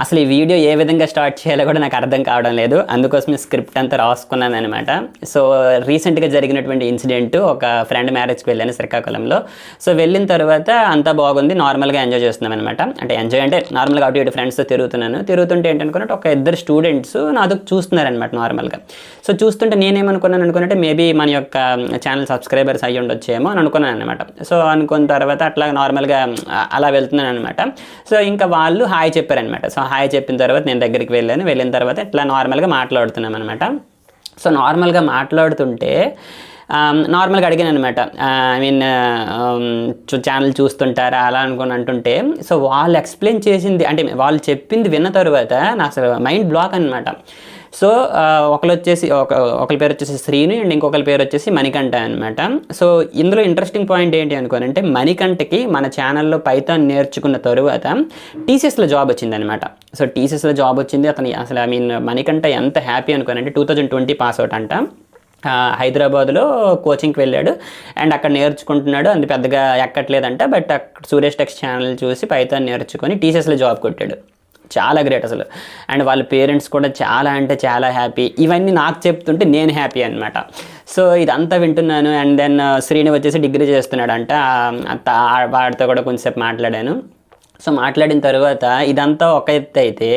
అసలు ఈ వీడియో ఏ విధంగా స్టార్ట్ చేయాలో కూడా నాకు అర్థం కావడం లేదు. అందుకోసం స్క్రిప్ట్ అంతా రాసుకున్నాను అనమాట. సో రీసెంట్గా జరిగినటువంటి ఇన్సిడెంట్, ఒక ఫ్రెండ్ మ్యారేజ్కి వెళ్ళాను శ్రీకాకుళంలో. సో వెళ్ళిన తర్వాత అంతా బాగుంది, నార్మల్గా ఎంజాయ్ చేస్తున్నాం అనమాట. అంటే ఎంజాయ్ అంటే నార్మల్గా అటు ఇటు ఫ్రెండ్స్తో తిరుగుతుంటే ఏంటనుకున్నట్టు ఒక ఇద్దరు స్టూడెంట్స్ నాతో చూస్తున్నారనమాట నార్మల్గా. సో చూస్తుంటే నేనేమనుకున్నాను అనుకున్నట్టే మేబీ మన యొక్క ఛానల్ సబ్స్క్రైబర్స్ అయ్యి ఉండొచ్చేమో అని అనుకున్నాను అనమాట. సో అనుకున్న తర్వాత అట్లా నార్మల్గా అలా వెళ్తున్నాను అనమాట. సో ఇంకా వాళ్ళు హాయ్ చెప్పారనమాట. సో హాయ్ చెప్పిన తర్వాత నేను దగ్గరికి వెళ్ళిన తర్వాత ఇట్లా నార్మల్గా మాట్లాడుతున్నాం అనమాట. సో నార్మల్గా మాట్లాడుతుంటే నార్మల్గా అడిగాను అనమాట, ఐ మీన్ ఛానల్ చూస్తుంటారా అలా అనుకుని అంటుంటే, సో వాళ్ళు ఎక్స్ప్లెయిన్ చేసింది అంటే వాళ్ళు చెప్పింది విన్న తర్వాత నా అసలు మైండ్ బ్లాక్ అనమాట. సో ఒకరి పేరు వచ్చేసి శ్రీను అండ్ ఇంకొకరి పేరు వచ్చేసి మణికంఠ అనమాట. సో ఇందులో ఇంట్రెస్టింగ్ పాయింట్ ఏంటి అనుకోనంటే, మణికంఠకి మన ఛానల్లో పైథాన్ నేర్చుకున్న తరువాత టీసీఎస్లో జాబ్ వచ్చిందనమాట. సో టీసీఎస్లో జాబ్ వచ్చింది. అతను అసలు ఐ మీన్ మణికంఠ ఎంత హ్యాపీ అనుకోనంటే 2020 పాస్ అవుట్ అంట. హైదరాబాద్లో కోచింగ్కి వెళ్ళాడు అండ్ అక్కడ నేర్చుకుంటున్నాడు. అంత పెద్దగా ఎక్కట్లేదంట. బట్ అక్కడ సురేష్ టెక్స్ ఛానల్ చూసి పైథాన్ నేర్చుకొని టీసీఎస్లో జాబ్ కొట్టాడు. చాలా గ్రేట్ అసలు. అండ్ వాళ్ళ పేరెంట్స్ కూడా చాలా అంటే చాలా హ్యాపీ. ఇవన్నీ నాకు చెప్తుంటే నేను హ్యాపీ అనమాట. సో ఇదంతా వింటున్నాను. అండ్ దెన్ శ్రీని వచ్చేసి డిగ్రీ చేస్తున్నాడంట. వాడితో కూడా కొంచెంసేపు మాట్లాడాను. సో మాట్లాడిన తర్వాత ఇదంతా ఒక ఎత్తు అయితే,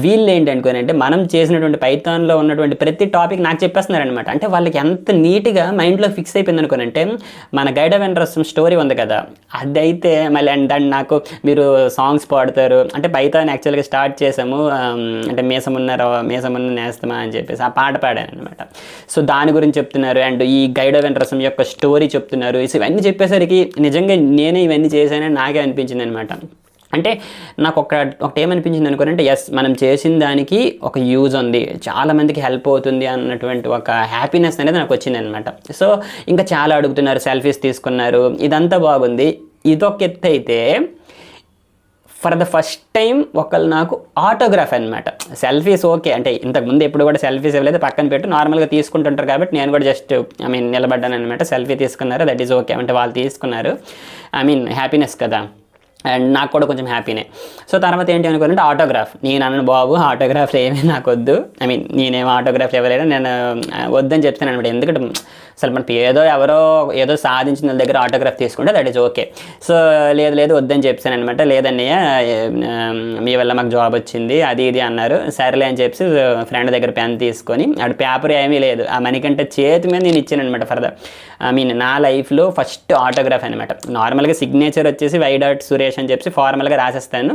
వీళ్ళు ఏంటి అనుకోనంటే మనం చేసినటువంటి పైథాన్లో ఉన్నటువంటి ప్రతి టాపిక్ నాకు చెప్పేస్తున్నారనమాట. అంటే వాళ్ళకి ఎంత నీట్గా మైండ్లో ఫిక్స్ అయిపోయింది అనుకోనంటే, మన గైడ్ ఆఫ్ ఇంట్రెస్ట్ స్టోరీ ఉంది కదా, అదైతే మళ్ళీ అండ్ దాన్ని నాకు మీరు సాంగ్స్ పాడతారు అంటే పైథాన్ యాక్చువల్గా స్టార్ట్ చేసాము అంటే మేసమున్న నేస్తమా అని చెప్పేసి ఆ పాట పాడాను అనమాట. సో దాని గురించి చెప్తున్నారు అండ్ ఈ గైడ్ ఆఫ్ ఇంట్రెస్ట్ యొక్క స్టోరీ చెప్తున్నారు. ఇవన్నీ చెప్పేసరికి నిజంగా నేనే ఇవన్నీ చేశానని నాకే అనిపించింది అనమాట. అంటే నాకు ఒకటి ఏమనిపించింది అనుకోనంటే, ఎస్ మనం చేసిన దానికి ఒక యూజ్ ఉంది, చాలామందికి హెల్ప్ అవుతుంది అన్నటువంటి ఒక హ్యాపీనెస్ అనేది నాకు వచ్చింది అనమాట. సో ఇంకా చాలా అడుగుతున్నారు, సెల్ఫీస్ తీసుకున్నారు, ఇదంతా బాగుంది. ఇదొక ఎత్తు అయితే, ఫర్ ద ఫస్ట్ టైం ఒకళ్ళు నాకు ఆటోగ్రాఫ్ అనమాట. సెల్ఫీస్ ఓకే అంటే ఇంతకుముందు ఎప్పుడు కూడా సెల్ఫీస్ ఇవ్వలేదు, పక్కన పెట్టి నార్మల్గా తీసుకుంటుంటారు కాబట్టి నేను కూడా జస్ట్ ఐ మీన్ నిలబడ్డాను అనమాట. సెల్ఫీ తీసుకున్నారు, దట్ ఈజ్ ఓకే. అంటే వాళ్ళు తీసుకున్నారు, ఐ మీన్ హ్యాపీనెస్ కదా, అండ్ నాకు కూడా కొంచెం హ్యాపీనే. సో తర్వాత ఏంటి అనుకోవాలంటే ఆటోగ్రాఫ్. నేను అన్నాను, బాబు ఆటోగ్రాఫ్లు ఏమీ నాకు వద్దు, ఐ మీన్ నేనేమో ఆటోగ్రాఫ్లు ఇవ్వలేను, నేను వద్దని చెప్తాను అనమాట. ఎందుకంటే అసలు మనకి ఏదో సాధించిన వాళ్ళ దగ్గర ఆటోగ్రాఫ్ తీసుకుంటే దట్ ఈజ్ ఓకే. సో లేదు వద్దని చెప్తాను అనమాట. లేదన్నయ్య మీ వల్ల మాకు జాబ్ వచ్చింది అది ఇది అన్నారు. సరేలే అని చెప్పి ఫ్రెండ్ దగ్గర పెన్ తీసుకొని, అక్కడ పేపర్ ఏమీ లేదు, ఆ మణికంఠ చేతి మీద నేను ఇచ్చాను అనమాట. ఫర్దర్ ఐ మీన్ నా లైఫ్లో ఫస్ట్ ఆటోగ్రాఫ్ అనమాట. నార్మల్గా సిగ్నేచర్ వచ్చేసి సురేష్ అని చెప్పి ఫార్మల్గా రాసేస్తాను.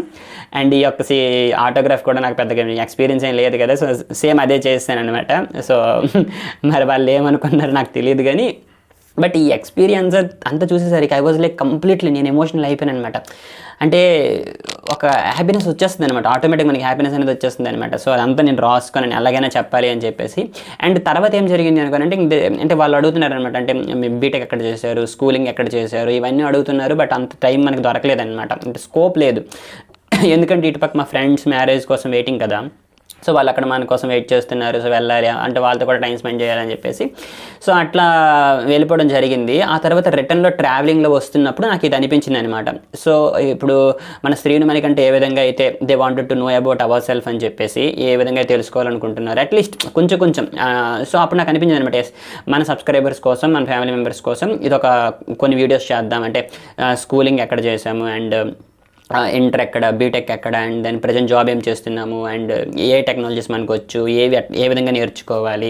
అండ్ ఈ యొక్క ఆటోగ్రాఫ్ కూడా నాకు పెద్దగా ఎక్స్పీరియన్స్ ఏం లేదు కదా, సో సేమ్ అదే చేస్తాను అనమాట. సో మరి వాళ్ళు ఏమనుకున్నారు నాకు తెలియదు కానీ, బట్ ఈ ఎక్స్పీరియన్స్ అంతా చూసేసరికి ఐ వాజ్ లైక్ కంప్లీట్లీ నేను ఎమోషనల్ అయిపోయాను అనమాట. అంటే ఒక హ్యాపీనెస్ వచ్చేస్తుంది అనమాట, ఆటోమేటిక్గా మనకి హ్యాపీనెస్ అనేది వచ్చేస్తుంది అనమాట. సో అదంతా నేను రాసుకొని ఎలాగైనా చెప్పాలి అని చెప్పేసి. అండ్ తర్వాత ఏం జరిగింది అనుకోనంటే, అంటే వాళ్ళు అడుగుతున్నారు అనమాట, అంటే బీటెక్ ఎక్కడ చేశారు, స్కూలింగ్ ఎక్కడ చేశారు, ఇవన్నీ అడుగుతున్నారు. బట్ అంత టైం మనకి దొరకలేదు అనమాట, అంటే స్కోప్ లేదు. ఎందుకంటే ఇటుపక్క మా ఫ్రెండ్స్ మ్యారేజ్ కోసం వెయిటింగ్ కదా, సో వాళ్ళు అక్కడ మన కోసం వెయిట్ చేస్తున్నారు. సో వెళ్ళాలి అంటే వాళ్ళతో కూడా టైం స్పెండ్ చేయాలని చెప్పేసి సో అట్లా వెళ్ళిపోవడం జరిగింది. ఆ తర్వాత రిటర్న్లో ట్రావెలింగ్లో వస్తున్నప్పుడు నాకు ఇది అనిపించింది అనమాట. సో ఇప్పుడు మన శ్రీను మణికంఠ ఏ విధంగా అయితే they wanted to know about our self అని చెప్పేసి ఏ విధంగా తెలుసుకోవాలనుకుంటున్నారు అట్లీస్ట్ కొంచెం. సో అప్పుడు నాకు అనిపించింది అనమాట, మన సబ్స్క్రైబర్స్ కోసం, మన ఫ్యామిలీ మెంబర్స్ కోసం ఇదొక కొన్ని వీడియోస్ చేద్దాం. అంటే స్కూలింగ్ ఎక్కడ చేసాము అండ్ ఇంటర్ ఎక్కడ, బీటెక్ ఎక్కడ, అండ్ దాని ప్రజెంట్ జాబ్ ఏం చేస్తున్నాము, అండ్ ఏ టెక్నాలజీస్ మనకు వచ్చు, ఏ విధంగా నేర్చుకోవాలి,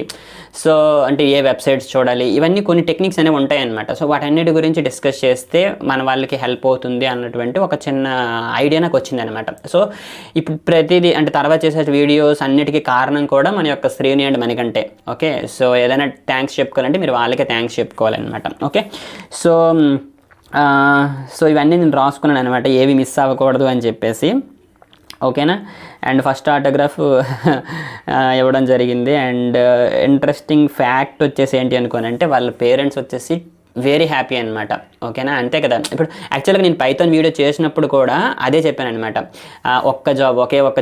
సో అంటే ఏ వెబ్సైట్స్ చూడాలి, ఇవన్నీ కొన్ని టెక్నిక్స్ అనేవి ఉంటాయన్నమాట. సో వాటన్నిటి గురించి డిస్కస్ చేస్తే మన వాళ్ళకి హెల్ప్ అవుతుంది అన్నటువంటి ఒక చిన్న ఐడియా నాకు వచ్చింది అనమాట. సో ఇప్పుడు ప్రతిదీ అంటే తర్వాత చేసే వీడియోస్ అన్నిటికీ కారణం కూడా మన యొక్క శ్రేణి అండ్ మణికంఠే. ఓకే, సో ఏదైనా థ్యాంక్స్ చెప్పుకోవాలంటే మీరు వాళ్ళకే థ్యాంక్స్ చెప్పుకోవాలన్నమాట. ఓకే, సో ఇవన్నీ నేను రాసుకున్నాను అనమాట, ఏవి మిస్ అవ్వకూడదు అని చెప్పేసి. ఓకేనా, అండ్ ఫస్ట్ ఆటోగ్రాఫ్ ఇవ్వడం జరిగింది. అండ్ ఇంట్రెస్టింగ్ ఫ్యాక్ట్ వచ్చేసి ఏంటి అనుకోనంటే, వాళ్ళ పేరెంట్స్ వచ్చేసి వెరీ హ్యాపీ అనమాట. ఓకేనా, అంతే కదా. ఇప్పుడు యాక్చువల్గా నేను పైథాన్ వీడియో చేసినప్పుడు కూడా అదే చెప్పాను అనమాట. ఒకే ఒక్క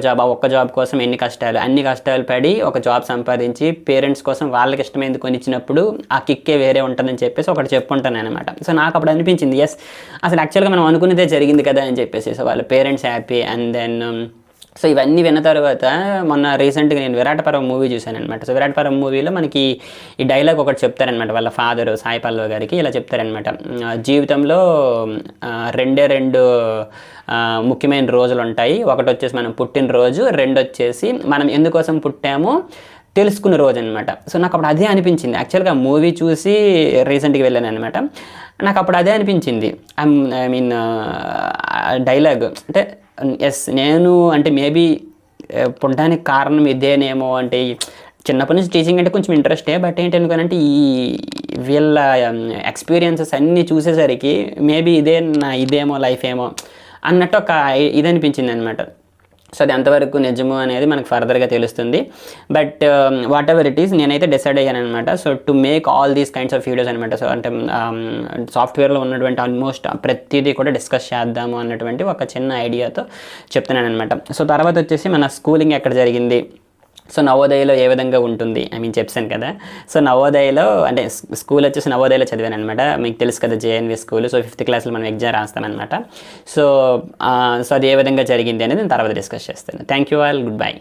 జాబ్ కోసం అన్ని కష్టాలు పడి ఒక జాబ్ సంపాదించి పేరెంట్స్ కోసం వాళ్ళకి ఇష్టమైంది కొనిచ్చినప్పుడు ఆ కిక్కే వేరే ఉంటుందని చెప్పేసి ఒకటి చెప్పుంటాను అనమాట. సో నాకు అప్పుడు అనిపించింది, ఎస్ అసలు యాక్చువల్గా మనం అనుకున్నదే జరిగింది కదా అని చెప్పేసి. సో వాళ్ళ parents happy and then so ఇవన్నీ విన్న తర్వాత మొన్న రీసెంట్గా నేను విరాట పర్వం మూవీ చూశాను అనమాట. సో విరాట పర్వం మూవీలో మనకి ఈ డైలాగ్ ఒకటి చెప్తారనమాట, వాళ్ళ ఫాదరు సాయి పల్లవి గారికి ఇలా చెప్తారనమాట, జీవితంలో రెండే రెండు ముఖ్యమైన రోజులు ఉంటాయి. ఒకటి వచ్చేసి మనం పుట్టినరోజు, రెండు వచ్చేసి మనం ఎందుకోసం పుట్టామో తెలుసుకున్న రోజు అనమాట. సో నాకు అప్పుడు అదే అనిపించింది. యాక్చువల్గా మూవీ చూసి రీసెంట్గా వెళ్ళాను అనమాట. నాకు అప్పుడు అదే అనిపించింది. ఐ మీన్ డైలాగ్ అంటే ఎస్, నేను అంటే మేబీ పుట్టడానికి కారణం ఇదేనేమో. అంటే చిన్నప్పటి నుంచి టీచింగ్ అంటే కొంచెం ఇంట్రెస్టే, బట్ ఏంటనుకోనంటే ఈ వీళ్ళ ఎక్స్పీరియన్సెస్ అన్నీ చూసేసరికి మేబీ ఇదేమో లైఫ్ ఏమో అన్నట్టు ఒక ఇది అనిపించింది అనమాట. సో అది ఎంతవరకు నిజము అనేది మనకు ఫర్దర్గా తెలుస్తుంది. But what ever it is, నేనైతే డిసైడ్ అయ్యాను అనమాట. So to make all these kinds of videos అనమాట. సో అంటే సాఫ్ట్వేర్లో ఉన్నటువంటి ఆల్మోస్ట్ ప్రతిదీ కూడా డిస్కస్ చేద్దాము అన్నటువంటి ఒక చిన్న ఐడియాతో చెప్తున్నాను అనమాట. సో తర్వాత వచ్చేసి మన స్కూలింగ్ ఎక్కడ జరిగింది, సో నవోదయలో ఏ విధంగా ఉంటుంది, ఐ మీన్ చెప్పాను కదా. సో నవోదయలో అంటే స్కూల్ వచ్చేసి నవోదయలో చదివాను అనమాట. మీకు తెలుసు కదా జేఎన్వి స్కూల్. సో 5th క్లాస్లో మనం ఎగ్జామ్ రాస్తామన్నమాట. సో అది ఏ విధంగా జరిగింది అనేది నేను తర్వాత డిస్కస్ చేస్తాను. Thank you all, good bye.